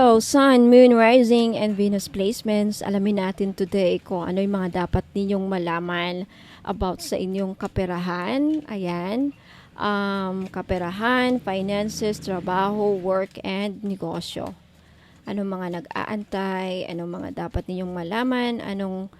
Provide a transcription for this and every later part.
Leo, Sun, Moon, Rising, and Venus placements. Alamin natin today kung ano yung mga dapat ninyong malaman about sa inyong kaperahan. Ayan. Kaperahan, finances, trabaho, work, and negosyo. Anong mga nag-aantay, anong mga dapat ninyong malaman, anong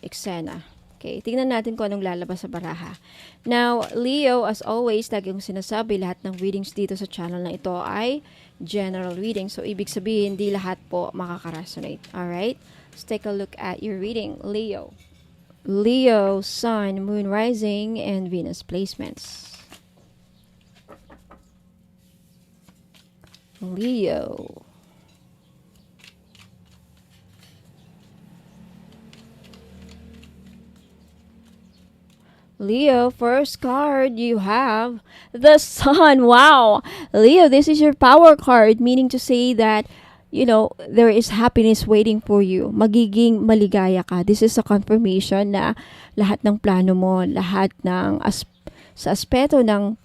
eksena. Okay, tingnan natin kung anong lalabas sa baraha. Now, Leo, as always, lagi kong sinasabi, lahat ng readings dito sa channel na ito ay general reading. So, ibig sabihin, hindi lahat po makaka-resonate. Alright? Let's take a look at your reading. Leo. Leo, Sun, Moon, Rising, and Venus placements. Leo. Leo, first card you have the Sun. Wow. Leo, this is your power card, meaning to say that, you know, there is happiness waiting for you. Magiging maligaya ka. This is a confirmation na lahat ng plano mo, lahat ng sa aspeto ng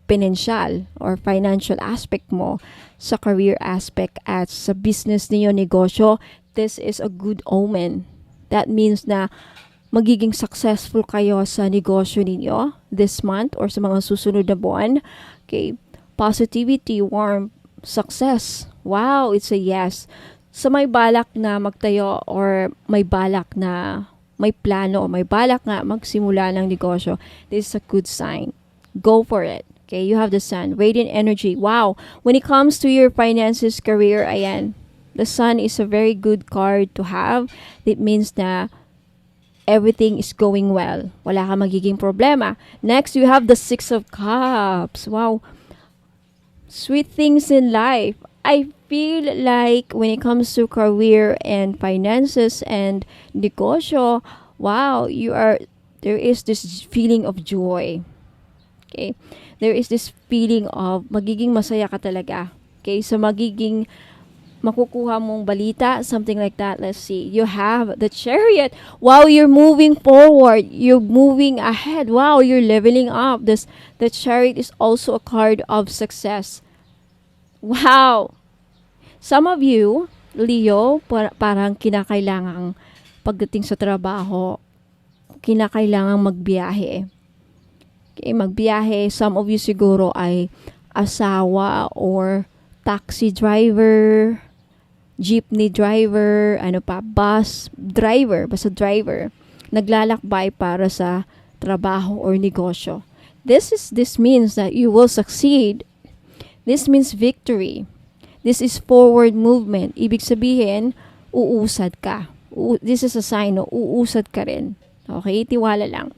financial or financial aspect mo, sa career aspect at sa business niyo, negosyo, this is a good omen. That means na magiging successful kayo sa negosyo ninyo this month or sa mga susunod na buwan. Okay. Positivity, warmth, success. Wow, it's a yes. Sa may balak na magtayo or may balak na may plano o may balak nga magsimula ng negosyo, this is a good sign. Go for it. Okay, you have the Sun. Radiant energy. Wow. When it comes to your finances, career, ayan, the Sun is a very good card to have. It means na everything is going well. Wala ka magiging problema. Next, you have the Six of Cups. Wow. Sweet things in life. I feel like when it comes to career and finances and negosyo, wow, there is this feeling of joy. Okay? There is this feeling of magiging masaya ka talaga. Okay? So magiging makukuha mong balita, something like that. Let's see. You have the Chariot. Wow, you're moving forward. You're moving ahead. Wow, you're leveling up. The Chariot is also a card of success. Wow. Some of you, Leo, parang kinakailangang pagdating sa trabaho, kinakailangang magbiyahe. Okay, magbiyahe. Some of you siguro ay asawa or taxi driver, jeepney driver, bus driver, basta driver, naglalakbay para sa trabaho or negosyo. This means that you will succeed. This means victory. This is forward movement. Ibig sabihin, uusad ka. This is a sign, no? Uusad ka rin. Okay, tiwala lang.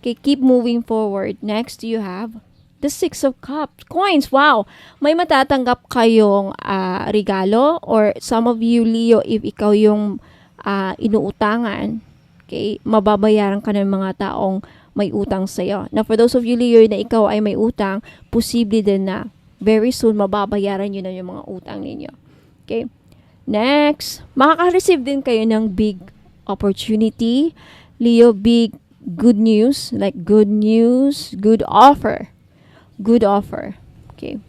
Okay, keep moving forward. Next, you have the Six of Cups. Coins, wow! May matatanggap kayong regalo or some of you, Leo, if ikaw yung inuutangan, okay, mababayaran ka ng mga taong may utang sa'yo. Now, for those of you, Leo, na ikaw ay may utang, posible din na very soon mababayaran nyo na yung mga utang ninyo. Okay? Next, makaka-receive din kayo ng big opportunity. Leo, big good news, good offer. Good offer. Okay.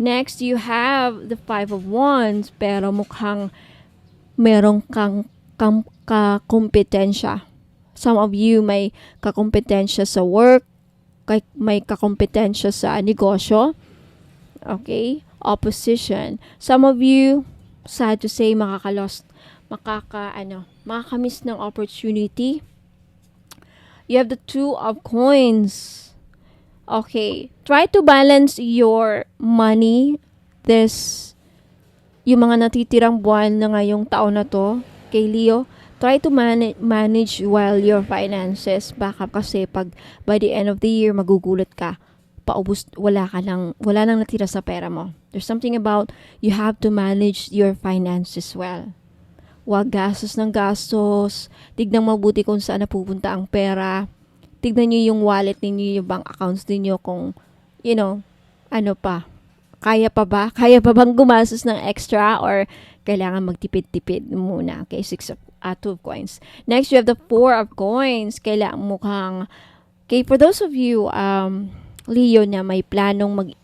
Next, you have the Five of Wands, pero mukhang meron kang kakompetensya. Some of you may kakompetensya sa work, may kakompetensya sa negosyo. Okay? Opposition. Some of you, sad to say, makakamiss ng opportunity. You have the Two of Coins. Okay, try to balance your money yung mga natitirang buwan na ngayong taon na to, kay Leo, try to manage well your finances. Baka kasi by the end of the year, magugulat ka. Paubos, wala nang natira sa pera mo. There's something about you have to manage your finances well. Huwag gastos ng gastos. Tignan mabuti kung saan napupunta ang pera. Tignan nyo yung wallet ninyo, yung bank accounts ninyo kung, kaya pa ba? Kaya pa bang gumastos ng extra or kailangan magtipid-tipid muna? Okay, Two of Coins. Next, you have the Four of Coins. Okay, for those of you, Leo, na may planong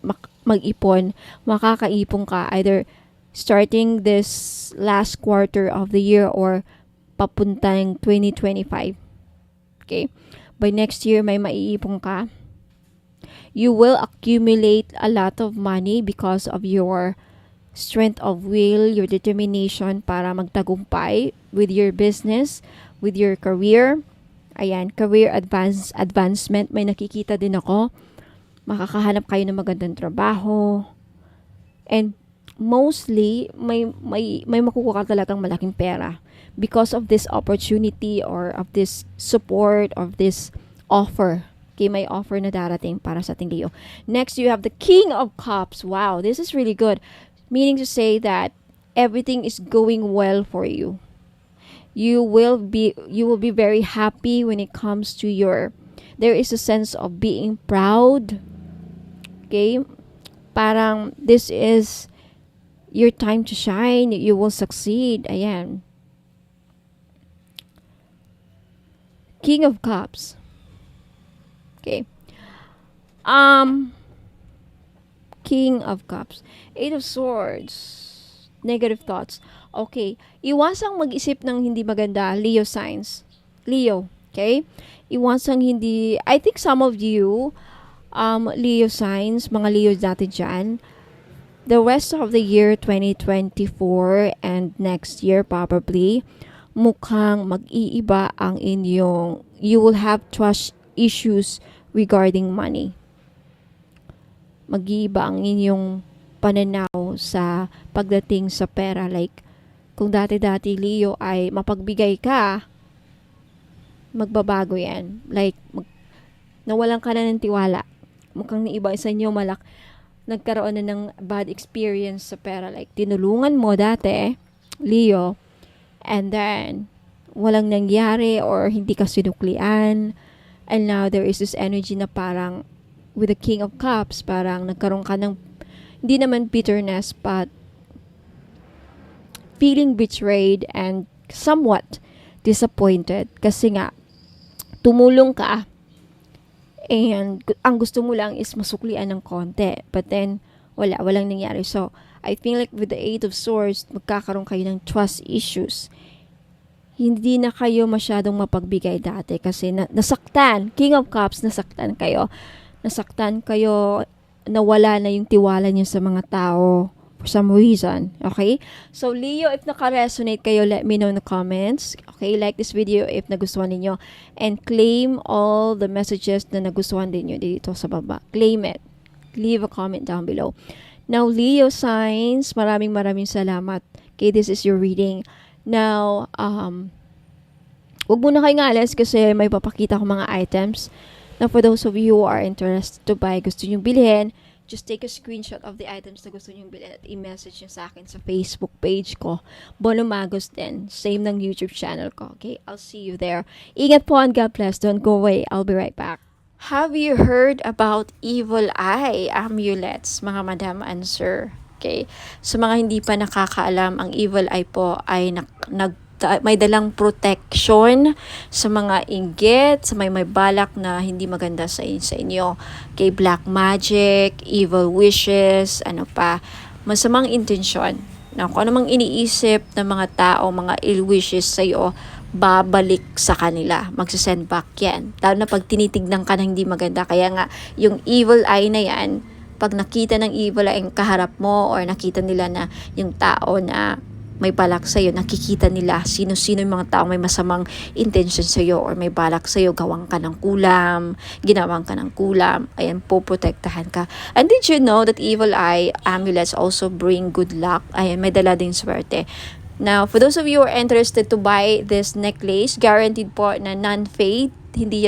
mag-ipon, makakaipon ka either starting this last quarter of the year or papuntang 2025. Okay? By next year, may maiipon ka. You will accumulate a lot of money because of your strength of will, your determination para magtagumpay with your business, with your career. Ayan, career advancement. May nakikita din ako. Makakahanap kayo ng magandang trabaho. And mostly, may makukuha ka talagang malaking pera because of this opportunity or of this support, of this offer. Okay, may offer na darating para sa ating Leo. Next, you have the King of Cups. Wow, this is really good. Meaning to say that everything is going well for you. You will be very happy when it comes to there is a sense of being proud. Okay? Parang this is your time to shine. You will succeed. Ayan. King of Cups. Okay. King of Cups. Eight of Swords. Negative thoughts. Okay. Iwasang mag-isip ng hindi maganda. Leo signs. Leo. Okay? Iwasang hindi... I think some of you, Leo signs, mga Leo dati dyan, the rest of the year 2024 and next year probably, mukhang mag-iiba ang inyong... You will have trust issues regarding money. Mag-iiba ang inyong pananaw sa pagdating sa pera. Like, kung dati-dati Leo ay mapagbigay ka, magbabago yan. Like, nawalan ka na ng tiwala. Mukhang iba sa inyo nagkaroon na ng bad experience sa pera. Like, tinulungan mo dati, Leo, and then, walang nangyari or hindi ka sinuklian. And now, there is this energy na parang, with the King of Cups, parang nagkaroon ka ng, hindi naman bitterness, but feeling betrayed and somewhat disappointed. Kasi nga, tumulong ka, and ang gusto mo lang is masuklian ng konti. But then, walang nangyari. So, I feel like with the Eight of Swords, magkakaroon kayo ng trust issues. Hindi na kayo masyadong mapagbigay dati kasi nasaktan. King of Cups, nasaktan kayo. Nasaktan kayo, nawala na yung tiwala niyo sa mga tao for some reason. Okay? So, Leo, if naka-resonate kayo, let me know in the comments. Okay? Like this video if nagustuhan ninyo. And claim all the messages na nagustuhan din nyo dito sa baba. Claim it. Leave a comment down below. Now, Leo signs, maraming salamat. Okay, this is your reading. Now, wag muna kayo ngalas kasi may papakita ko mga items. Now, for those of you who are interested to buy, gusto nyo bilhin, just take a screenshot of the items na gusto nyo bilhin at i-message nyo sa akin sa Facebook page ko. Bono Magos din. Same ng YouTube channel ko. Okay? I'll see you there. Ingat po and God bless. Don't go away. I'll be right back. Have you heard about evil eye amulets, mga madam and sir? Okay? Sa mga hindi pa nakakaalam, ang evil eye po ay may dalang protection sa mga inggit, sa may balak na hindi maganda sa inyo. Kay black magic, evil wishes, masamang intensyon. Na kung anumang iniisip ng mga tao, mga ill wishes sa iyo, babalik sa kanila. Magsasend back yan. Lalo na pag tinitignan ka na hindi maganda. Kaya nga, yung evil eye na yan, pag nakita ng evil eye ang kaharap mo or nakita nila na yung tao na may balak sa'yo, nakikita nila sino-sino yung mga tao may masamang intention sa'yo or may balak sa'yo, ginawang ka ng kulam, ayan, poprotektahan ka. And did you know that evil eye amulets also bring good luck? Ayan, may dala din swerte. Now, for those of you who are interested to buy this necklace, guaranteed po na non-fade, hindi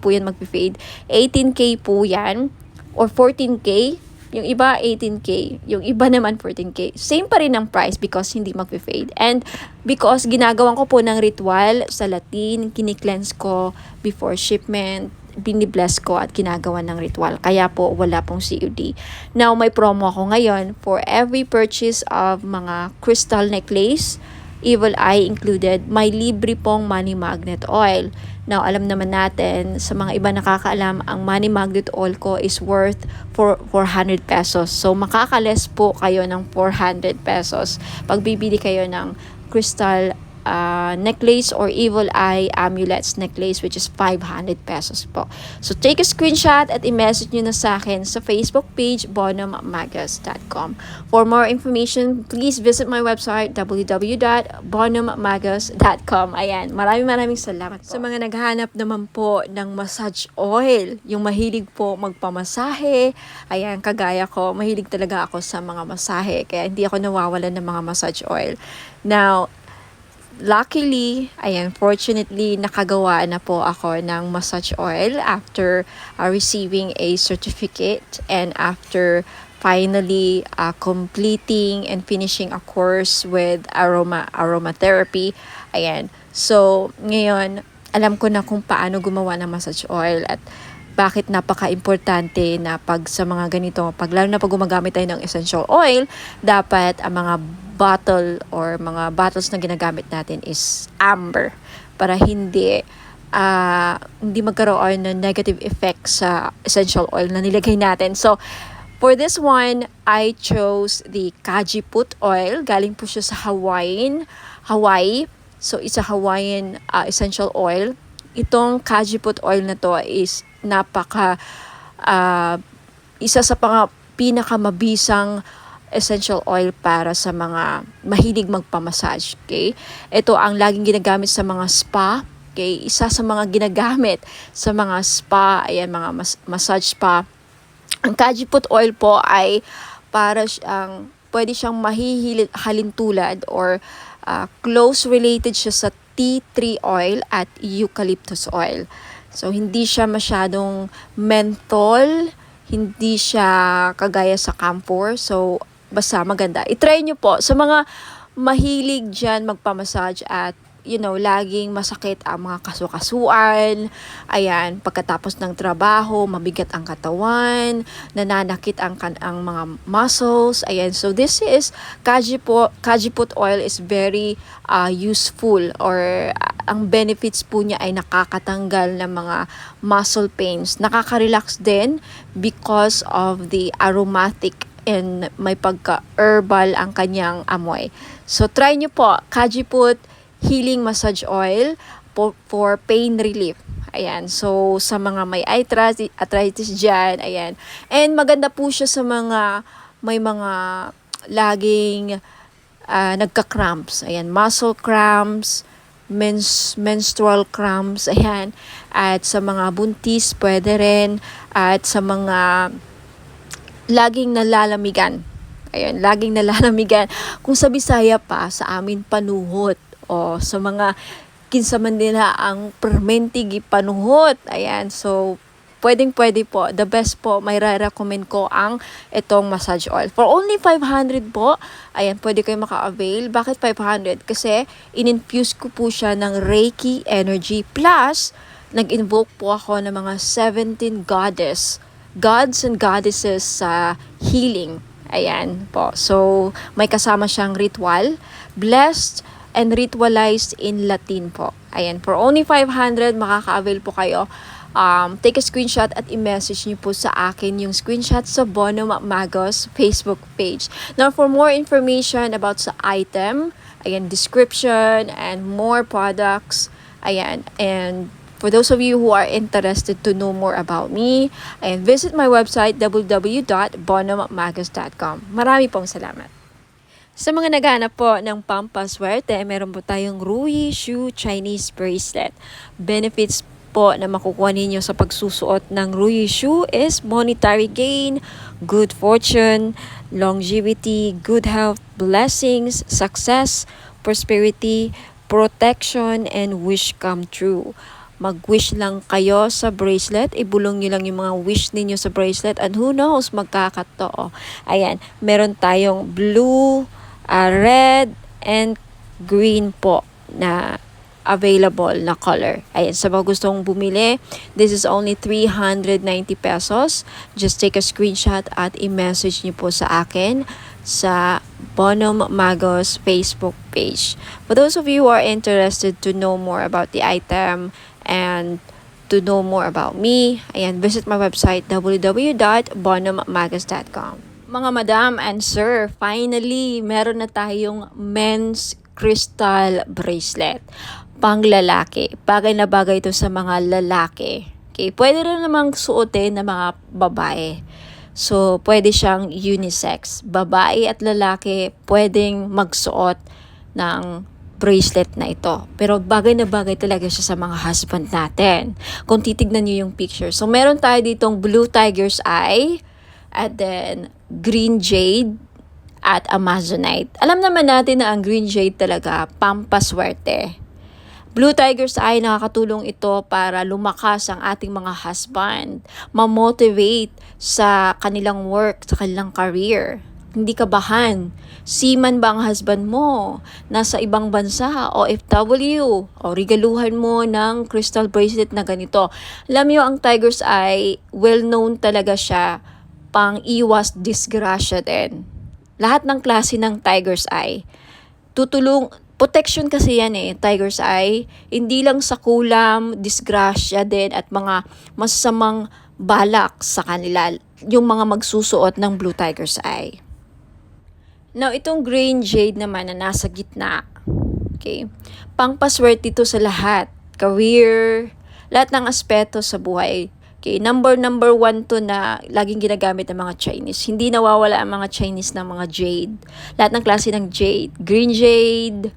po yan mag-fade. 18K po yan, or 14K. Yung iba, 18K. Yung iba naman, 14K. Same pa rin ang price because hindi mag-fade. And because ginagawan ko po ng ritual sa Latin, kini-cleanse ko before shipment, binibless ko at ginagawa ng ritual. Kaya po, wala pong COD. Now, may promo ako ngayon for every purchase of mga crystal necklace Evil Eye included, may libre pong money magnet oil. Now, alam naman natin, sa mga iba nakakaalam, ang money magnet oil ko is worth for 400 pesos. So, makakales po kayo ng 400 pesos pag bibili kayo ng crystal necklace or Evil Eye amulets necklace, which is 500 pesos po. So, take a screenshot at i-message nyo na sa akin sa Facebook page, bonummagus.com. For more information, please visit my website, www.bonummagus.com. Ayan, maraming salamat po. Sa mga naghanap naman po ng massage oil, yung mahilig po magpamasahe, ayan, kagaya ko, mahilig talaga ako sa mga masahe, kaya hindi ako nawawalan ng mga massage oil. Now, luckily, fortunately, nakagawa na po ako ng massage oil after receiving a certificate and after finally completing and finishing a course with aromatherapy. Ayan. So, ngayon, alam ko na kung paano gumawa ng massage oil at bakit napaka-importante na pag sa mga ganito, lalo na pag gumagamit tayo ng essential oil, dapat ang mga bottle or mga bottles na ginagamit natin is amber para hindi magkaroon ng negative effect sa essential oil na nilagay natin. So, for this one, I chose the Kajiput oil. Galing po siya sa Hawaii. So, it's a Hawaiian essential oil. Itong Kajiput oil na to is isa sa pinakamabisang essential oil para sa mga mahilig magpamassage. Okay? Ito ang laging ginagamit sa mga spa. Okay? Isa sa mga ginagamit sa mga spa, mga massage spa. Ang Kajiput oil po ay para pwede siyang halintulad or close related siya sa tea tree oil at eucalyptus oil. So, hindi siya masyadong menthol, hindi siya kagaya sa camphor. So, basta maganda. I-try nyo po sa mga mahilig dyan magpamassage at laging masakit ang mga kasukasuan. Ayan, pagkatapos ng trabaho, mabigat ang katawan, nananakit ang mga muscles. Ayan, so this is Kajiput oil is very useful or ang benefits po niya ay nakakatanggal ng mga muscle pains. Nakaka-relax din because of the aromatic and may pagka-herbal ang kanyang amoy. So, try nyo po, Kajiput Healing Massage Oil for pain relief. Ayan. So, sa mga may arthritis dyan, ayan. And maganda po siya sa may mga laging nagka-cramps. Ayan. Muscle cramps, menstrual cramps, ayan. At sa mga buntis, pwede rin. At sa mga laging nalalamigan. Ayan, laging nalalamigan. Kung sa Bisaya pa, sa amin panuhot. O sa mga kinsaman nila ang permentigi panuhot. Ayan, so pwede po. The best po, may recommend ko ang itong massage oil. For only 500 po, ayan, pwede kayo maka-avail. Bakit 500? Kasi in-infuse ko po siya ng Reiki energy. Plus, nag-invoke po ako ng mga 17 gods and goddesses sa healing. Ayan po. So, may kasama siyang ritual. Blessed and ritualized in Latin po. Ayan, for only 500, makaka-avail po kayo. Take a screenshot at i-message niyo po sa akin yung screenshot sa Bonum Magus Facebook page. Now, for more information about sa item, ayan, description, and more products, ayan, and for those of you who are interested to know more about me, ayan, visit my website, www.bonummagus.com. Marami pong salamat. Sa mga naghahanap po ng pampaswerte, meron po tayong Rui Shu Chinese Bracelet. Benefits po na makukuha ninyo sa pagsusuot ng Rui Shu is monetary gain, good fortune, longevity, good health, blessings, success, prosperity, protection, and wish come true. Mag-wish lang kayo sa bracelet, ibulong nyo lang yung mga wish ninyo sa bracelet, and who knows, magkakatotoo. Ayan, meron tayong blue, red, and green po na available na color. Ayan, sa mga gustong bumili, this is only 390 pesos. Just take a screenshot at i-message niyo po sa akin sa Bonum Magos Facebook page. For those of you who are interested to know more about the item and to know more about me, ayan, visit my website www.bonummagos.com. Mga madam and sir, finally, meron na tayong men's crystal bracelet. Pang lalaki. Bagay na bagay ito sa mga lalaki. Okay, pwede rin namang suotin ng mga babae. So, pwede siyang unisex. Babae at lalaki pwedeng magsuot ng bracelet na ito. Pero bagay na bagay talaga siya sa mga husband natin. Kung titignan niyo yung picture. So, meron tayo ditong blue tiger's eye, and then green jade, at amazonite. Alam naman natin na ang green jade talaga, pampaswerte. Blue tiger's eye, nakakatulong ito para lumakas ang ating mga husband, ma-motivate sa kanilang work, sa kanilang career. Hindi kabahan. Seaman ba ang husband mo? Nasa ibang bansa, OFW, o regaluhan mo ng crystal bracelet na ganito. Alam niyo, ang tiger's eye, well-known talaga siya pang iwas disgrasya din. Lahat ng klase ng tiger's eye, protection kasi yan tiger's eye, hindi lang sa kulam, disgrasya din at mga masasamang balak sa kanila, yung mga magsusuot ng blue tiger's eye. Now, itong green jade naman na nasa gitna, okay, pangpaswerte ito sa lahat, career, lahat ng aspeto sa buhay. Okay, number one to na laging ginagamit ng mga Chinese. Hindi nawawala ang mga Chinese ng mga jade. Lahat ng klase ng jade. Green jade,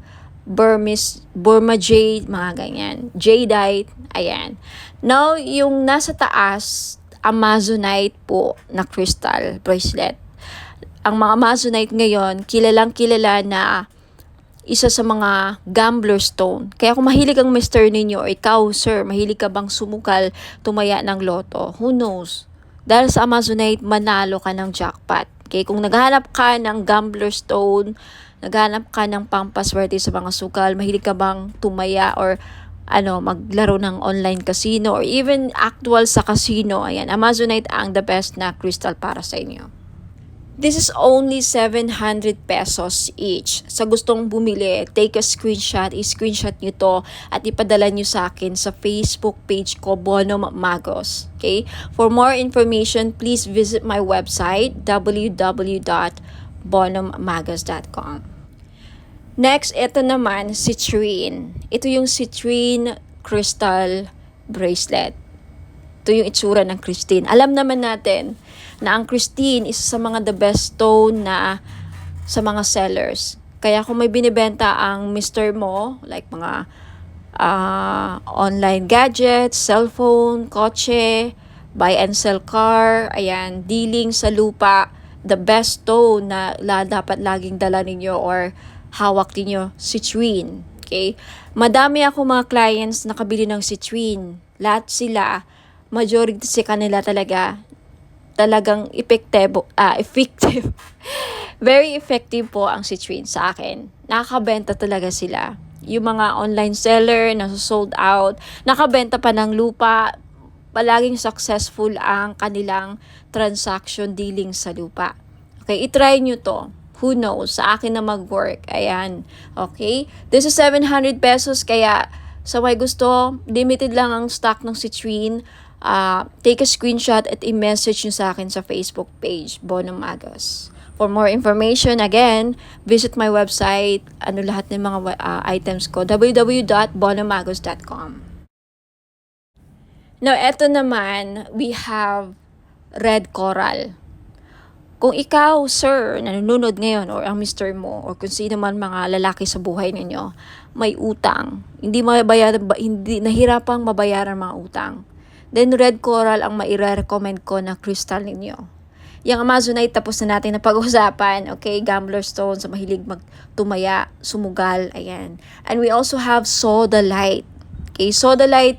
Burma jade, mga ganyan. Jadeite, ayan. Now, yung nasa taas, amazonite po na crystal bracelet. Ang mga amazonite ngayon, kilalang kilala na isa sa mga gambler stone. Kaya kung mahilig ang mister ninyo, o ikaw, sir, mahilig ka bang sumukal, tumaya ng loto, who knows? Dahil sa amazonite, manalo ka ng jackpot. Okay, kung naghahanap ka ng gambler stone, naghahanap ka ng pampaswerte sa mga sukal, mahilig ka bang tumaya or maglaro ng online casino or even actual sa casino, ayan, amazonite ang the best na crystal para sa inyo. This is only 700 pesos each. Sa gustong bumili, take a screenshot, i-screenshot nyo to at ipadala nyo sa akin sa Facebook page ko, Bonum Magos. Okay? For more information, please visit my website, www.bonummagos.com. Next, ito naman, citrine. Ito yung citrine crystal bracelet. Ito yung itsura ng Christine. Alam naman natin na ang Christine isa sa mga the best stone na sa mga sellers. Kaya kung may binibenta ang mister mo, like mga online gadgets, cellphone, kotse, buy and sell car, ayan, dealing sa lupa, the best stone na dapat laging dala ninyo or hawak ninyo, citrine. Okay? Madami ako mga clients na nakabili ng citrine. Lahat sila, majority sa kanila talagang effective. Very effective po ang citrine sa akin. Nakakabenta talaga sila. Yung mga online seller na sold out, nakabenta pa ng lupa, palaging successful ang kanilang transaction dealing sa lupa. Okay, itry nyo to. Who knows? Sa akin na mag-work. Ayan. Okay? This is 700 pesos, kaya sa may gusto, limited lang ang stock ng citrine. Take a screenshot at i-message nyo sa akin sa Facebook page, Bonum Magos. For more information, again, visit my website, lahat ng mga items ko, www.bonummagos.com. Now, eto naman, we have red coral. Kung ikaw, sir, nanonood ngayon, or ang mister mo, or kung sino man mga lalaki sa buhay ninyo, may utang, hindi nahirapang mabayaran mga utang, then red coral ang maire-recommend ko na crystal ninyo. Yung amazonite, tapos na natin na pag-usapan. Okay, gambler stone, sa mahilig magtumaya, sumugal, ayan. And we also have sodalite. Okay, sodalite,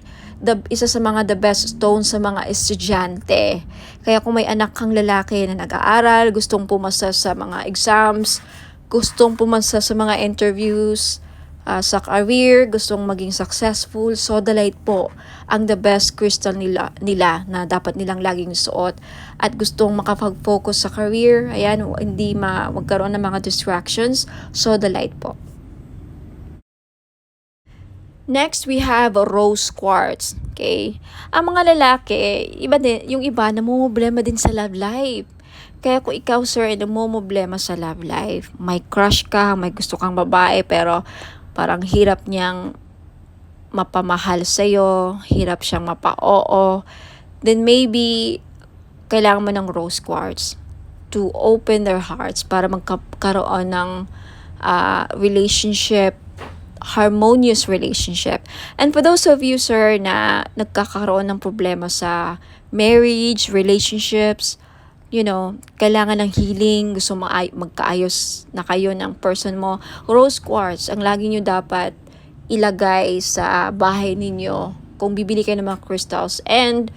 isa sa mga the best stone sa mga estudyante. Kaya kung may anak kang lalaki na nag-aaral, gustong pumasa sa mga exams, gustong pumasa sa mga interviews, sa career, gustong maging successful, sodalite po ang the best crystal nila na dapat nilang laging suot. At gustong makapag-focus sa career, ayan, hindi magkaroon ng mga distractions, sodalite po. Next, we have rose quartz. Okay? Ang mga lalaki, iba din, yung iba namumblema din sa love life. Kaya kung ikaw, sir, ay namumblema sa love life, may crush ka, may gusto kang babae, pero parang hirap niyang mapamahal sa'yo, hirap siyang mapa-oo, then maybe kailangan mo ng rose quartz to open their hearts para magkaroon ng relationship, harmonious relationship. And for those of you, sir, na nagkakaroon ng problema sa marriage, relationships, kailangan ng healing, gusto magkaayos na kayo ng person mo, rose quartz, ang lagi nyo dapat ilagay sa bahay ninyo kung bibili kayo ng mga crystals, and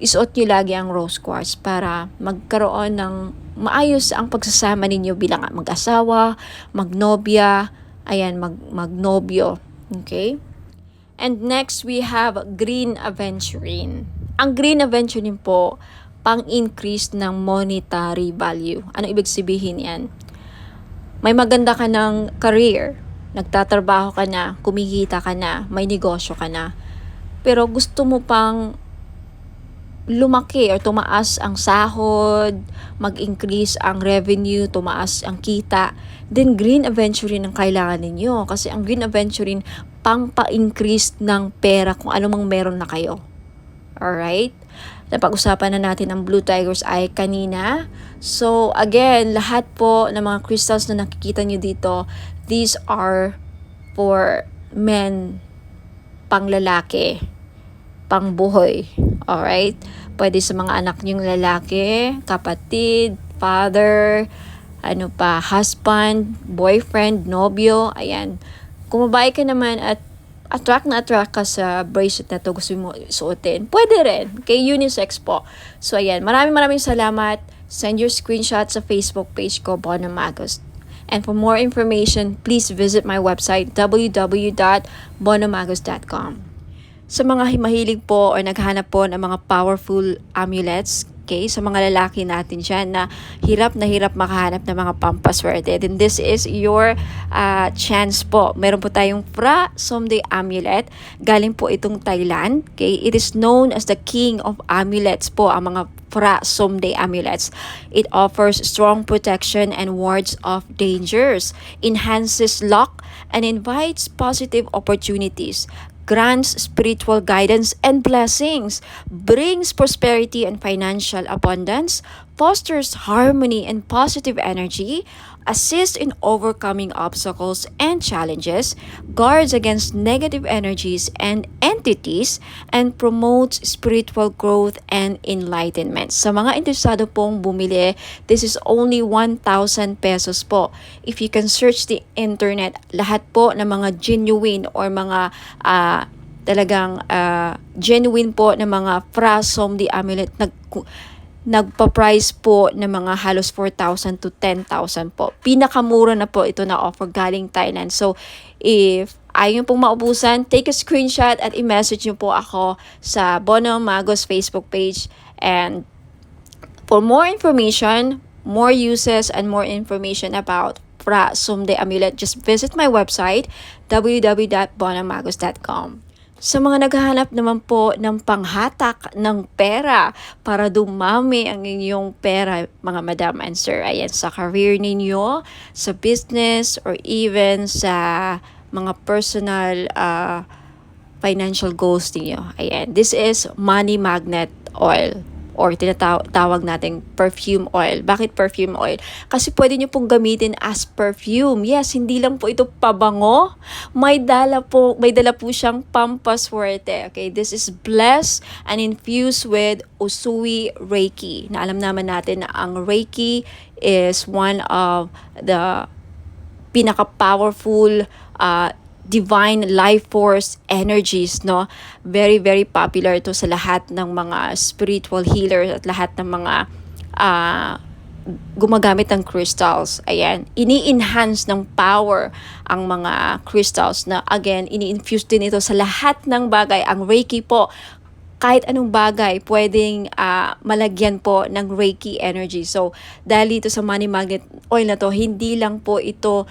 isuot nyo lagi ang rose quartz para magkaroon ng maayos ang pagsasama ninyo bilang mag-asawa, magnobya, magnobyo. Okay? And next, we have green aventurine. Ang green aventurine po, pang-increase ng monetary value. Ano ibig sabihin yan? May maganda ka ng career, nagtatrabaho ka na, kumikita ka na, may negosyo ka na, pero gusto mo pang lumaki or tumaas ang sahod, mag-increase ang revenue, tumaas ang kita, then green aventurine ang kailangan ninyo. Kasi ang green aventurine, pang-pa-increase ng pera kung ano mang meron na kayo. Alright? Napag-usapan na natin ang Blue Tiger's Eye kanina. So, again, lahat po ng mga crystals na nakikita nyo dito, these are for men, pang lalaki, pang buhay. Alright? Pwede sa mga anak nyong lalaki, kapatid, father, husband, boyfriend, nobyo, ayan. Kung babae ka naman at attract ka sa bracelet na to, gusto mo suotin, pwede rin. Kay unisex po. So, ayan. Maraming salamat. Send your screenshot sa Facebook page ko, Bono Magos. And for more information, please visit my website, www.bonomagos.com. Sa mga mahilig po or naghanap po ng mga powerful amulets, okay, sa mga lalaki natin dyan na hirap makahanap ng mga pampaswerte, then this is your chance po. Meron po tayong Phra Somday Amulet. Galing po itong Thailand. Okay? It is known as the king of amulets po, ang mga Phra Somday Amulets. It offers strong protection and wards off dangers, enhances luck, and invites positive opportunities, grants spiritual guidance and blessings, brings prosperity and financial abundance, fosters harmony and positive energy, assists in overcoming obstacles and challenges, guards against negative energies and entities, and promotes spiritual growth and enlightenment. Sa mga interesado pong bumili, this is only 1,000 pesos po. If you can search the internet, lahat po ng mga genuine or mga talagang genuine po na mga Phra Somday Amulet nagpa-price po ng mga halos 4,000 to 10,000 po. Pinakamura na po ito na offer galing Thailand. So, if ayaw pong maubusan, take a screenshot at i-message nyo po ako sa Bono Magos Facebook page. And for more information, more uses, and more information about Phra Somday Amulet, just visit my website, www.bonomagos.com. Sa mga naghahanap naman po ng panghatak ng pera para dumami ang inyong pera, mga madam and sir, ayan, sa career ninyo, sa business, or even sa mga personal financial goals ninyo. Ayan, this is money magnet oil, or tinatawag nating perfume oil. Bakit perfume oil? Kasi pwede nyo pong gamitin as perfume. Yes, hindi lang po ito pabango. May dala po siyang pampaswerte. Okay, this is blessed and infused with Usui Reiki. Na alam naman natin na ang Reiki is one of the pinaka-powerful divine life force energies, no? Very, very popular to sa lahat ng mga spiritual healers at lahat ng mga gumagamit ng crystals. Ayan, ini-enhance ng power ang mga crystals na again, ini-infuse din ito sa lahat ng bagay. Ang Reiki po, kahit anong bagay, pwedeng malagyan po ng Reiki energy. So, dahil dito sa money magnet oil na to, hindi lang po ito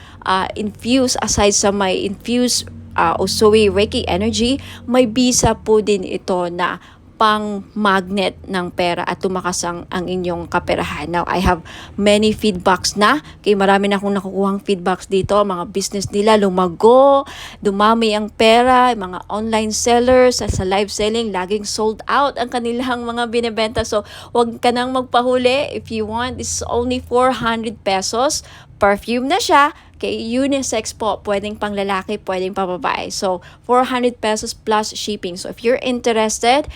infuse, aside sa may infuse Usui Reiki energy, may bisa po din ito na pang magnet ng pera at tumakas ang inyong kaperahan. Now, I have many feedbacks na. Kaya marami na akong nakukuhang feedbacks dito. Mga business nila lumago, dumami ang pera, mga online sellers sa live selling, laging sold out ang kanilang mga binebenta. So, wag ka nang magpahuli. If you want, this is only 400 pesos. Perfume na siya. Kay unisex po, pwedeng pang lalaki, pwedeng pang babae. So, 400 pesos plus shipping. So, if you're interested,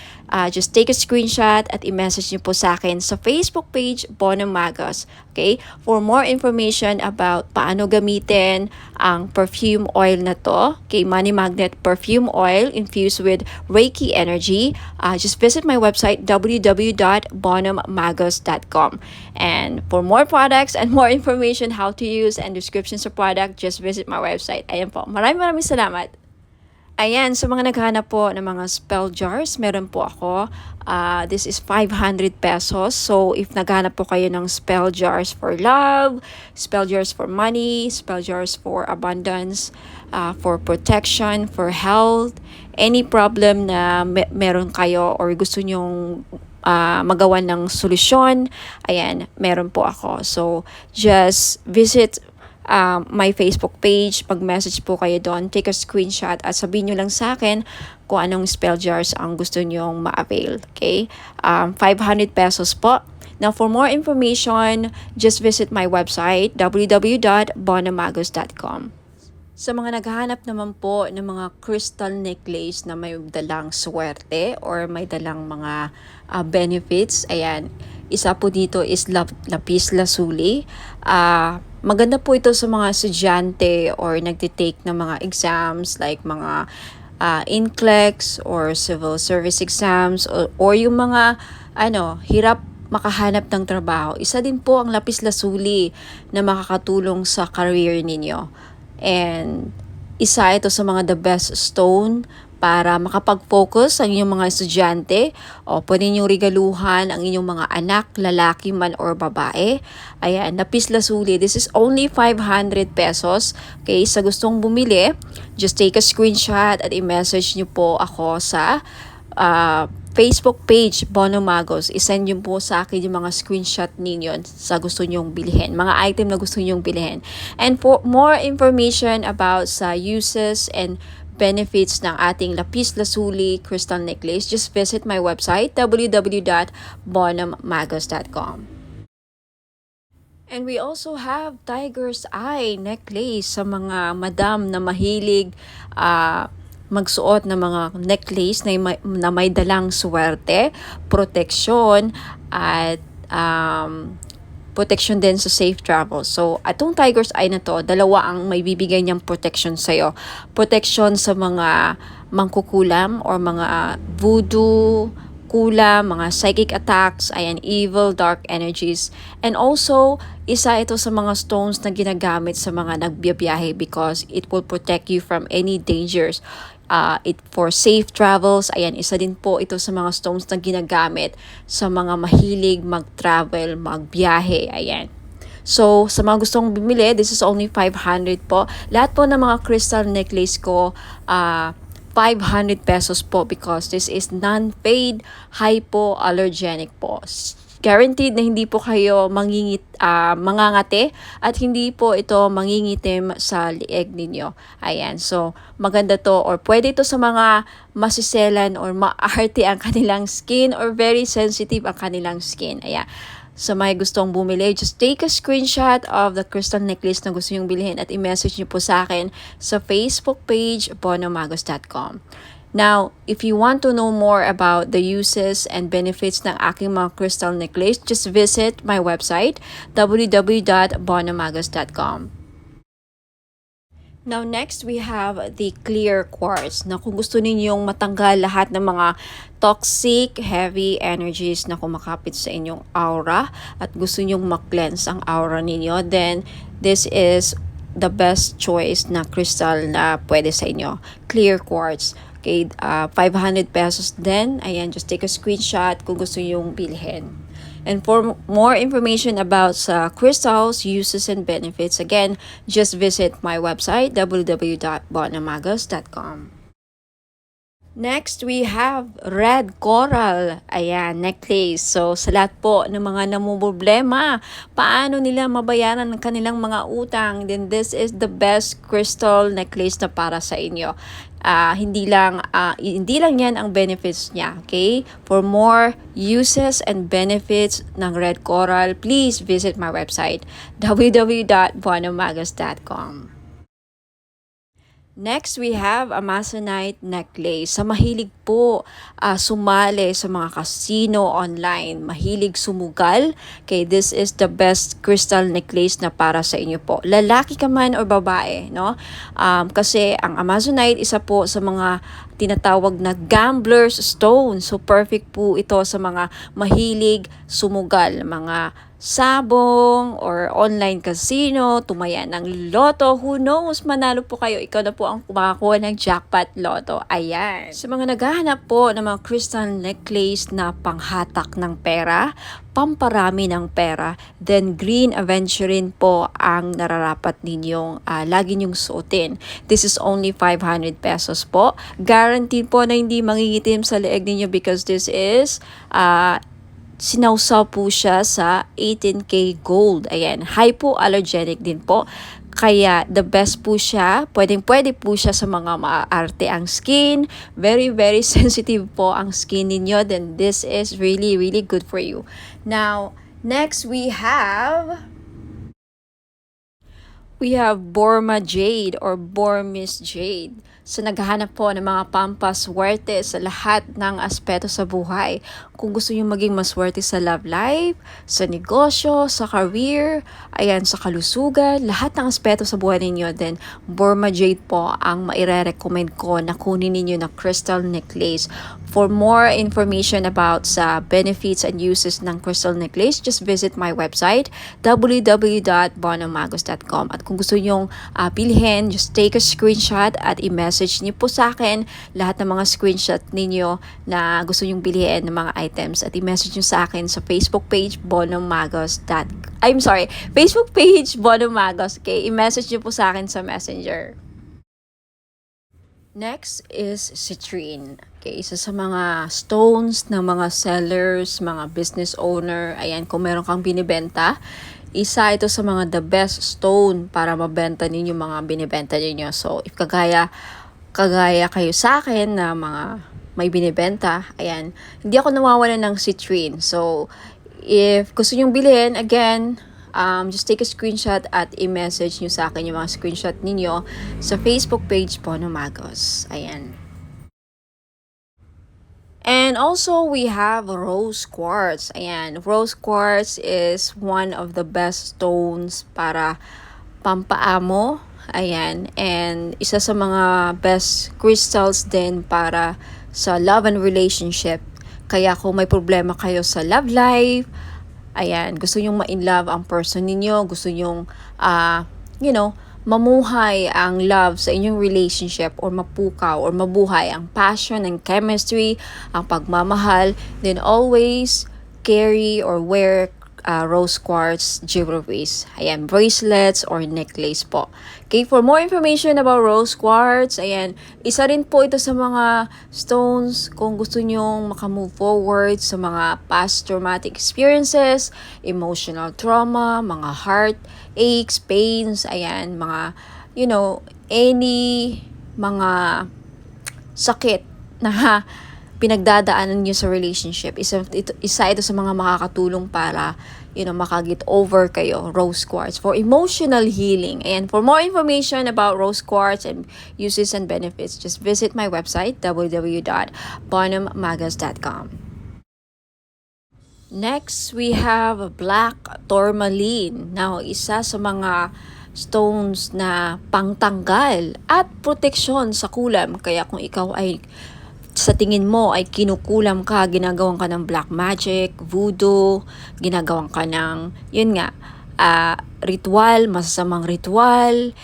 just take a screenshot at i-message niyo po sa akin sa Facebook page, Bono Magos. Okay? For more information about paano gamitin ang perfume oil na to, kay Money Magnet Perfume Oil infused with Reiki energy, just visit my website, www.bonommagos.com. And for more products and more information, how to use and descriptions of product, just visit my website. Ayan po. Maraming salamat. Ayan, sa mga naghahanap po ng mga spell jars, meron po ako. This is 500 pesos. So, if naghahanap po kayo ng spell jars for love, spell jars for money, spell jars for abundance, for protection, for health, any problem na meron kayo or gusto nyong magawa ng solusyon, ayan, meron po ako. So, just visit my Facebook page, pag-message po kayo doon, take a screenshot at sabihin nyo lang sa akin kung anong spell jars ang gusto nyong ma-avail. Okay? 500 pesos po. Now, for more information, just visit my website, www.bonomagos.com. Sa mga naghahanap naman po ng mga crystal necklace na may dalang swerte or may dalang mga benefits, ayan, isa po dito is lapis lazuli. Maganda po ito sa mga estudyante or nagtitake ng mga exams like mga NCLEX or civil service exams or yung mga hirap makahanap ng trabaho. Isa din po ang lapis lazuli na makakatulong sa career ninyo. And isa ito sa mga the best stone para makapag-focus ang inyong mga estudyante o pwede ninyong regaluhan ang inyong mga anak, lalaki man or babae. Ayan, lapis lazuli. This is only 500 pesos. Okay, sa gustong bumili, just take a screenshot at i-message niyo po ako sa Facebook page, Bono Magos. I-send nyo po sa akin yung mga screenshot ninyo sa gusto nyong bilhin. Mga item na gusto nyong bilhin. And for more information about sa uses and benefits ng ating lapis lazuli crystal necklace, just visit my website, www.bonommagos.com. And we also have tiger's eye necklace sa mga madam na mahilig magsuot ng mga necklace na may dalang swerte, proteksyon, at protection din sa safe travel. So, atong tiger's eye na to, dalawa ang may bibigay niyang protection sa'yo. Protection sa mga mangkukulam or mga voodoo, kulam, mga psychic attacks, ayan, evil, dark energies. And also, isa ito sa mga stones na ginagamit sa mga nagbiyabiyahe because it will protect you from any dangers. For safe travels, ayan, isa din po ito sa mga stones na ginagamit sa mga mahilig mag-travel, magbiyahe, ayan. So, sa mga gustong bumili, this is only 500 po. Lahat po ng mga crystal necklace ko, 500 pesos po because this is non-fade, hypoallergenic po. Guaranteed na hindi po kayo mangangati at hindi po ito mangingitim sa lieg ninyo. Ayan, so maganda to or pwede ito sa mga masiselan or maarte ang kanilang skin or very sensitive ang kanilang skin. Ayan. Sa may gustong bumili, just take a screenshot of the crystal necklace na gusto nyong bilhin at i-message nyo po sa akin sa Facebook page, bonommagos.com. Now, if you want to know more about the uses and benefits ng aking mga crystal necklace, just visit my website, www.bonommagos.com. Now next, we have the clear quartz na kung gusto ninyong matanggal lahat ng mga toxic, heavy energies na kumakapit sa inyong aura at gusto ninyong mag-cleanse ang aura ninyo, then this is the best choice na crystal na pwede sa inyo. Clear quartz. Okay, 500 pesos din. Ayan, just take a screenshot kung gusto ninyong bilhin. And for more information about crystals, uses, and benefits, again, just visit my website, www.bonamagos.com. Next, we have red coral. Ayan, necklace. So, sa lahat po ng mga namumroblema, paano nila mabayaran ang kanilang mga utang, then this is the best crystal necklace na para sa inyo. Hindi lang yan ang benefits niya, okay? For more uses and benefits ng red coral, please visit my website, www.bonamagos.com. Next, we have Amazonite necklace. Sa mahilig po sumali sa mga casino online, mahilig sumugal, okay, this is the best crystal necklace na para sa inyo po. Lalaki ka man o babae, no? Kasi ang Amazonite, isa po sa mga tinatawag na gambler's stone. So, perfect po ito sa mga mahilig sumugal, mga sabong or online casino, tumaya ng loto, who knows, manalo po kayo, ikaw na po ang kumakakuha ng jackpot loto. Ayan. Sa mga naghahanap po ng mga crystal necklace na panghatak ng pera, pamparami ng pera, then green aventurine po ang nararapat ninyong lagi nyong suotin. This is only 500 pesos po. Guaranteed po na hindi mangingitim sa leeg ninyo because this is sinawsaw po siya sa 18K gold. Ayan, hypoallergenic din po. Kaya the best po siya, pwede po siya sa mga maarte ang skin. Very, very sensitive po ang skin ninyo. Then this is really, really good for you. Now, next we have Burma Jade or Burmese Jade. So, naghahanap po ng mga pampaswerte sa lahat ng aspeto sa buhay. Kung gusto nyo maging maswerte sa love life, sa negosyo, sa career, ayan, sa kalusugan, lahat ng aspeto sa buhay ninyo, then Burma Jade po ang maire-recommend ko na kunin ninyo na crystal necklace. For more information about sa benefits and uses ng crystal necklace, just visit my website, www.bonamagos.com. At kung gusto nyong bilhin, just take a screenshot at i-message niyo po sa akin lahat ng mga screenshot ninyo na gusto nyong bilhin ng mga items at i-message niyo sa akin sa Facebook page Facebook page Bonamagos. Okay, i-message niyo po sa akin sa Messenger. Next is citrine. Okay, isa sa mga stones ng mga sellers, mga business owner. Ayan, kung meron kang binibenta, isa ito sa mga the best stone para mabenta ninyo mga binibenta niyo. So, if kagaya kayo sa akin na mga may binibenta, ayan, hindi ako nawawalan ng citrine. So, if gusto nyong bilhin, again, just take a screenshot at i-message nyo sa akin yung mga screenshot ninyo sa Facebook page Bonamagos. Ayan. And also, we have rose quartz. Ayan, rose quartz is one of the best stones para pampaamo. Ayan, and isa sa mga best crystals din para sa love and relationship. Kaya kung may problema kayo sa love life, ayan, gusto nyong ma-in-love ang person ninyo, gusto nyong, mamuhay ang love sa inyong relationship or mapukaw or mabuhay ang passion and chemistry, ang pagmamahal, then always carry or wear rose quartz jewelries. Ayan, bracelets or necklace po. Okay, for more information about rose quartz, ayan, isa rin po ito sa mga stones kung gusto nyong makamove forward sa mga past traumatic experiences, emotional trauma, mga heart aches, pains, ayan, mga, any mga sakit na pinagdadaanan nyo sa relationship. Isa ito sa mga makakatulong para, makagit over kayo, rose quartz, for emotional healing. And for more information about rose quartz and uses and benefits, just visit my website, www.bonamagos.com. Next, we have black tourmaline. Now, isa sa mga stones na pangtanggal at proteksyon sa kulam. Kaya kung ikaw ay sa tingin mo ay kinukulam ka, ginagawan ka ng black magic, voodoo, ginagawan ka ng, yun nga, ritual, masasamang ritual,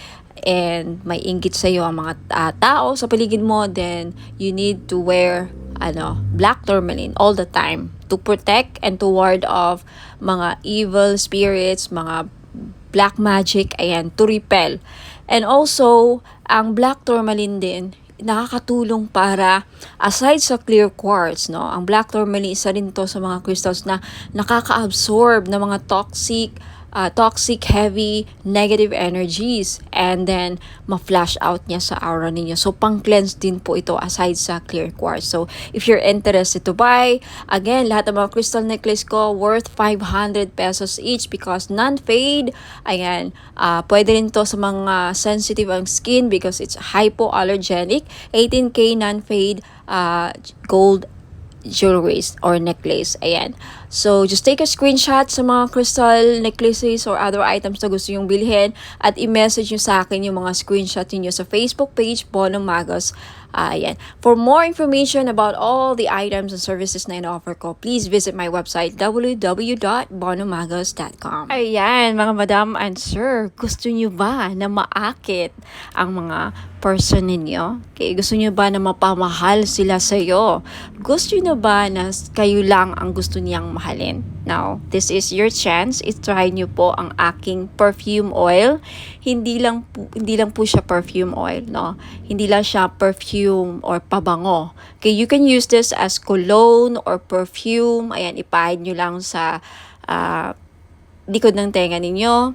and may inggit sa iyo ang mga tao sa paligid mo, then you need to wear black tourmaline all the time to protect and to ward off mga evil spirits, mga black magic, ayan, to repel. And also, ang black tourmaline din, nakakatulong para, aside sa clear quartz, no, ang black tourmaline, isa rin to sa mga crystals na nakaka-absorb ng mga toxic, heavy, negative energies, and then ma-flash out niya sa aura ninyo. So, pang-cleanse din po ito aside sa clear quartz. So, if you're interested to buy, again, lahat ng mga crystal necklace ko worth 500 pesos each because non-fade. Ayan, pwede rin to sa mga sensitive ang skin because it's hypoallergenic. 18K non-fade gold jewelries or necklace. Ayan. So, just take a screenshot sa mga crystal necklaces or other items na gusto yung bilhin at i-message nyo sa akin yung mga screenshot niyo sa Facebook page, Bono Magos. Ayan. For more information about all the items and services na in-offer ko, please visit my website, www.bonomagos.com. Ayan, mga madam and sir, gusto nyo ba na maakit ang mga person ninyo? Okay, gusto nyo ba na mapamahal sila sa'yo? Gusto nyo ba na kayo lang ang gusto niyang mahalin? Now, this is your chance. I-try nyo po ang aking perfume oil. Hindi lang po siya perfume oil, no? Hindi lang siya perfume or pabango. Okay, you can use this as cologne or perfume. Ayan, ipahid nyo lang sa likod ng tenga ninyo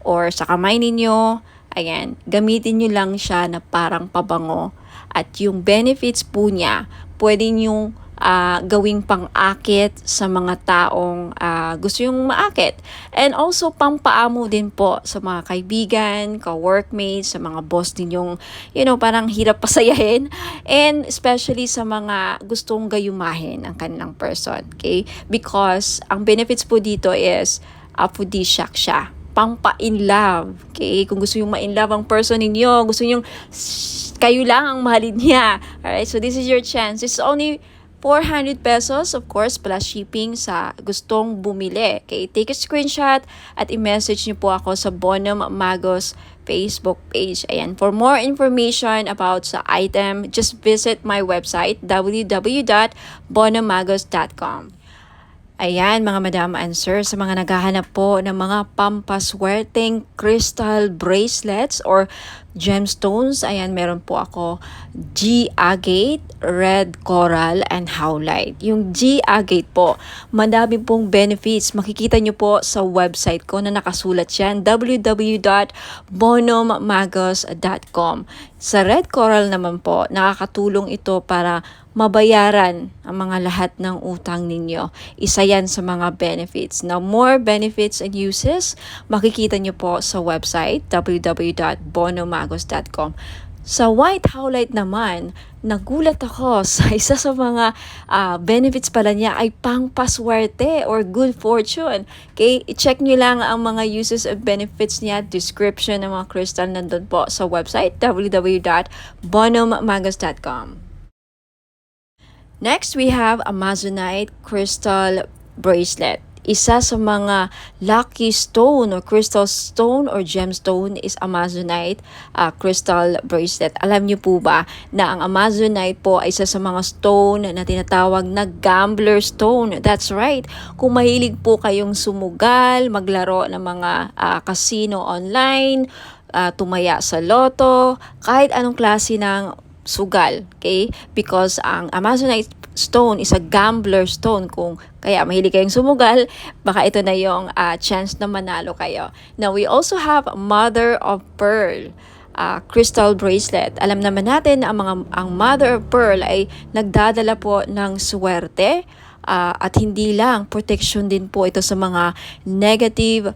or sa kamay ninyo. Ayan, gamitin nyo lang siya na parang pabango. At yung benefits po niya, pwede nyong gawing pang-akit sa mga taong gusto yung maakit. And also, pampaamo din po sa mga kaibigan, ka-workmates, sa mga boss ninyong, parang hirap pasayahin. And especially sa mga gustong gayumahin ang kanilang person. Okay? Because, ang benefits po dito is aphrodisiac siya. Pampa-in love. Okay? Kung gusto yung ma-in love ang person ninyo, gusto yung kayo lang ang mahalin niya. Alright? So, this is your chance. It's only 400 pesos, of course, plus shipping sa gustong bumili. Okay, take a screenshot at i-message niyo po ako sa Bono Magos Facebook page. Ayan, for more information about sa item, just visit my website, www.bonomagos.com. Ayan, mga madam and sir, sa mga naghahanap po ng mga pampaswerteng crystal bracelets or gemstones, ayan, meron po ako G-agate, red coral, and howlite. Yung G-agate po, madami pong benefits. Makikita nyo po sa website ko na nakasulat yan, www.bonomagos.com. Sa red coral naman po, nakakatulong ito para mabayaran ang mga lahat ng utang ninyo. Isa yan sa mga benefits. Now, more benefits and uses, makikita nyo po sa website, www.bonomagos.com. Sa white howlite naman, nagulat ako sa isa sa mga benefits pala niya ay pangpaswerte or good fortune. Okay, i-check nyo lang ang mga uses and benefits niya, description ng mga crystal nandun po sa website, www.bonomagos.com. Next, we have Amazonite crystal bracelet. Isa sa mga lucky stone or crystal stone or gemstone is Amazonite crystal bracelet. Alam niyo po ba na ang Amazonite po ay isa sa mga stone na tinatawag na gambler stone? That's right. Kung mahilig po kayong sumugal, maglaro ng mga casino online, tumaya sa loto, kahit anong klase ng sugal, okay? Because ang Amazonite stone is a gambler stone. Kung kaya mahilig kayong sumugal, baka ito na yung chance na manalo kayo. Now, we also have Mother of Pearl crystal bracelet. Alam naman natin na ang Mother of Pearl ay nagdadala po ng swerte at hindi lang, protection din po ito sa mga negative,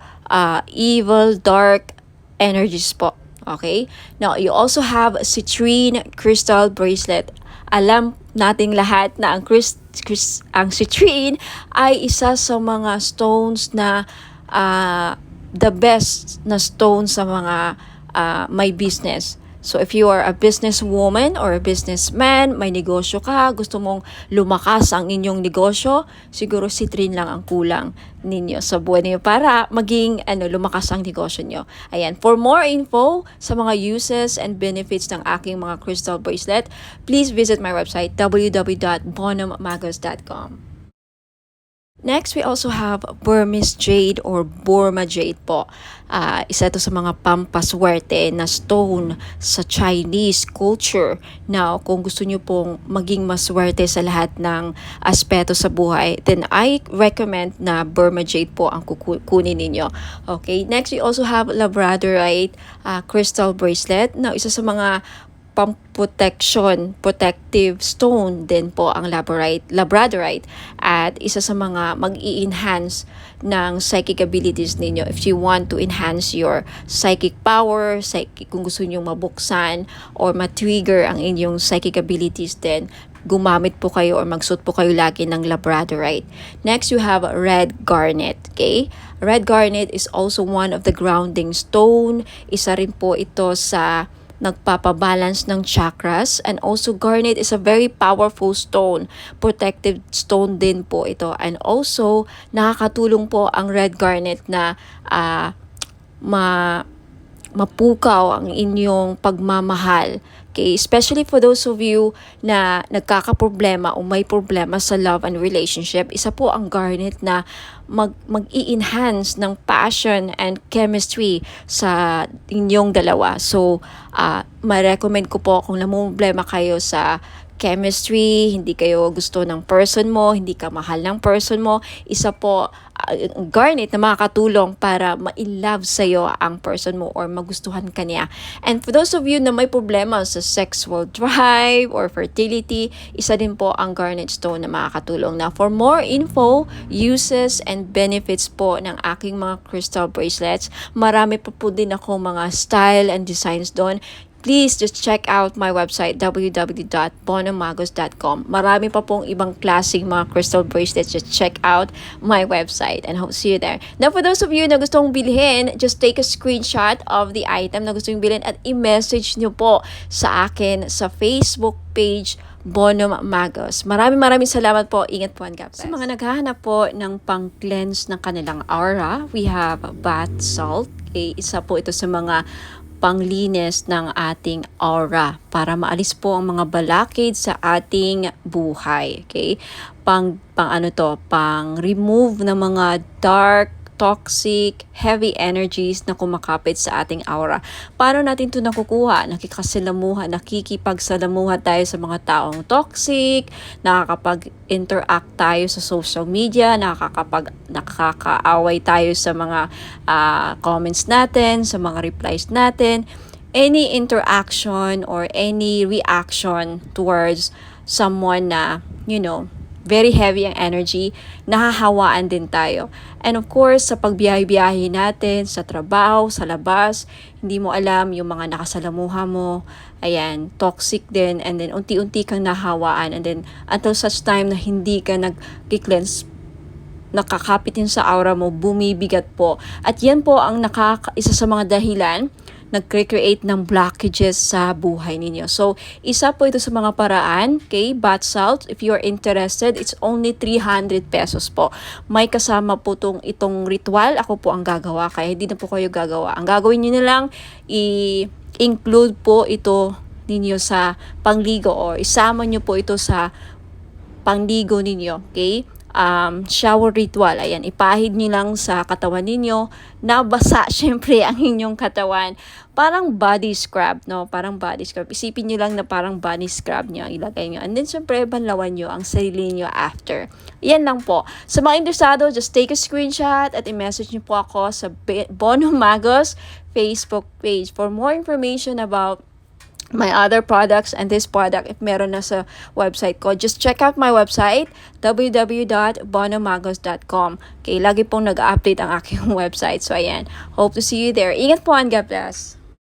evil, dark energies po. Okay? Now, you also have citrine crystal bracelet. Alam nating lahat na ang citrine ay isa sa mga stones na the best na stone sa mga may business. So if you are a businesswoman or a businessman, may negosyo ka, gusto mong lumakas ang inyong negosyo, siguro citrine lang ang kulang ninyo sa buhay niyo para maging lumakas ang negosyo niyo. Ayan, for more info sa mga uses and benefits ng aking mga crystal bracelet, please visit my website www.bonhommagos.com. Next, we also have Burmese Jade or Burma Jade po. Isa ito sa mga pampaswerte na stone sa Chinese culture. Now, kung gusto nyo pong maging maswerte sa lahat ng aspeto sa buhay, then I recommend na Burma Jade po ang kukunin ninyo. Okay, next we also have Labradorite crystal bracelet. Now, isa sa mga protective stone din po ang Labradorite at isa sa mga mag-i-enhance ng psychic abilities ninyo. If you want to enhance your psychic power, kung gusto niyo mabuksan or ma-trigger ang inyong psychic abilities, then gumamit po kayo or magsuot po kayo lagi ng Labradorite. Next, you have red garnet. Okay? Red garnet is also one of the grounding stone. Isa rin po ito sa nagpapabalance ng chakras, and also garnet is a very powerful stone, protective stone din po ito, and also nakakatulong po ang red garnet na mapukaw ang inyong pagmamahal. Okay, especially for those of you na nagkakaproblema o may problema sa love and relationship, isa po ang garnet na mag-i-enhance ng passion and chemistry sa inyong dalawa. So, ma-recommend ko po kung namumblema kayo sa chemistry, hindi kayo gusto ng person mo, hindi ka mahal ng person mo, isa po garnet na makakatulong para ma-love sa'yo ang person mo or magustuhan ka niya. And for those of you na may problema sa sexual drive or fertility, isa din po ang garnet stone na makakatulong. Now, for more info, uses, and benefits po ng aking mga crystal bracelets, marami pa po din ako mga style and designs doon. Please just check out my website www.bonhommagos.com. Marami pa pong ibang klaseng mga crystal bracelets. Just check out my website and hope to see you there. Now, for those of you na gustong bilhin, just take a screenshot of the item na gusto yung bilhin at i-message nyo po sa akin sa Facebook page Bonhomme Magos. Maraming salamat po. Ingat po and God bless. Sa mga naghahanap po ng pang-cleanse ng kanilang aura, we have bath salt. Okay, isa po ito sa mga panglinis ng ating aura para maalis po ang mga balakid sa ating buhay. Okay? Pang remove ng mga dark, toxic, heavy energies na kumakapit sa ating aura. Paano natin ito nakukuha? Nakikipagsalamuha tayo sa mga taong toxic, nakakapag-interact tayo sa social media, nakakaaway tayo sa mga comments natin, sa mga replies natin. Any interaction or any reaction towards someone na, very heavy ang energy, nahahawaan din tayo. And of course, sa pagbiyahe-biyahe natin, sa trabaho, sa labas, hindi mo alam yung mga nakasalamuha mo, ayan, toxic din, and then unti-unti kang nahawaan, and then until such time na hindi ka nag-cleanse, nakakapitin sa aura mo, bumibigat po. At yan po ang isa sa mga dahilan nag-create ng blockages sa buhay ninyo. So, isa po ito sa mga paraan, okay, bath salt. If you're interested, it's only 300 pesos po. May kasama po itong ritual. Ako po ang gagawa, kaya hindi na po kayo gagawa. Ang gagawin nyo na lang, i-include po ito ninyo sa pangligo or isama nyo po ito sa pangligo ninyo, okay? Shower ritual. Ayan, ipahid nyo lang sa katawan ninyo na basa syempre ang inyong katawan. Parang body scrub, no? Parang body scrub. Isipin nyo lang na parang body scrub nyo. Ilagay nyo. And then syempre, banlawan nyo ang sarili nyo after. Yan lang po. Sa mga interesado, just take a screenshot at i-message nyo po ako sa Bonhomme Magos Facebook page. For more information about my other products and this product, if meron na sa website ko, just check out my website www.bonhommagos.com. Okay, lagi pong nag-update ang aking website. So ayan, hope to see you there. Ingat po and God bless.